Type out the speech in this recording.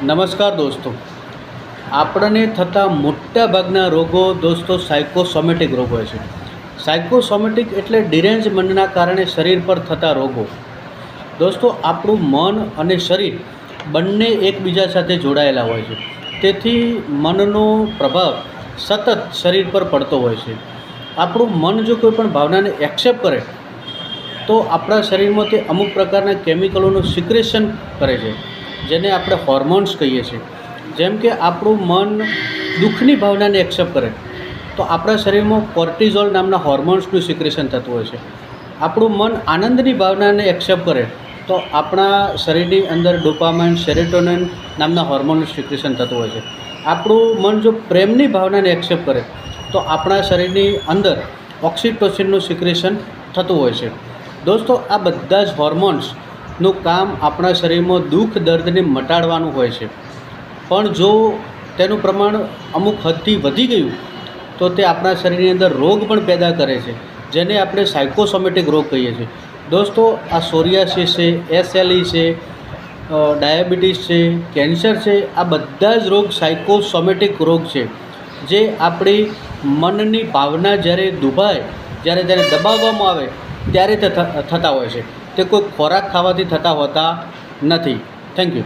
નમસ્કાર દોસ્તો, આપણને થતા મોટાભાગના રોગો દોસ્તો સાયકોસોમેટિક રોગ હોય છે. સાયકોસોમેટિક એટલે ડિરેન્જ મનના કારણે શરીર પર થતા રોગો. દોસ્તો, આપણું મન અને શરીર બંને એકબીજા સાથે જોડાયેલા હોય છે. તેથી મનનો પ્રભાવ સતત શરીર પર પડતો હોય છે. આપણું મન જો કોઈ પણ ભાવનાને એક્સેપ્ટ કરે તો આપણા શરીરમાં તે અમુક પ્રકારના કેમિકલોનું સિક્રેશન કરે છે, જેને આપણે હોર્મોન્સ કહીએ છીએ. જેમ કે આપણું મન દુઃખની ભાવનાને એક્સેપ્ટ કરે તો આપણા શરીરમાં કોર્ટિઝોલ નામના હોર્મોન્સનું સિક્રેશન થતું હોય છે. આપણું મન આનંદની ભાવનાને એક્સેપ્ટ કરે તો આપણા શરીરની અંદર ડોપામાઇન, સેરોટોનિન નામના હોર્મોનનું સિક્રેશન થતું હોય છે. આપણું મન જો પ્રેમની ભાવનાને એક્સેપ્ટ કરે તો આપણા શરીરની અંદર ઓક્સિટોસિનનું સિક્રેશન થતું હોય છે. દોસ્તો, આ બધા જ હોર્મોન્સનું કામ આપણા શરીરમાં દુઃખ દર્દને મટાડવાનું હોય છે. પણ જો તેનું પ્રમાણ અમુક હદથી વધી ગયું તો તે આપણા શરીરની અંદર રોગ પણ પેદા કરે છે, જેને આપણે સાયકોસોમેટિક રોગ કહીએ છીએ. દોસ્તો, આ સોરિયાસિસ છે, SLE છે, ડાયાબિટીસ છે, કેન્સર છે, આ બધા જ રોગ સાયકોસોમેટિક રોગ છે, જે આપણી મનની ભાવના જ્યારે દુભાય, જ્યારે તેને દબાવવામાં આવે ત્યારે તે થતા હોય છે. તે કોઈ ખોરાક ખાવાથી થતા હોતા નથી. Thank you.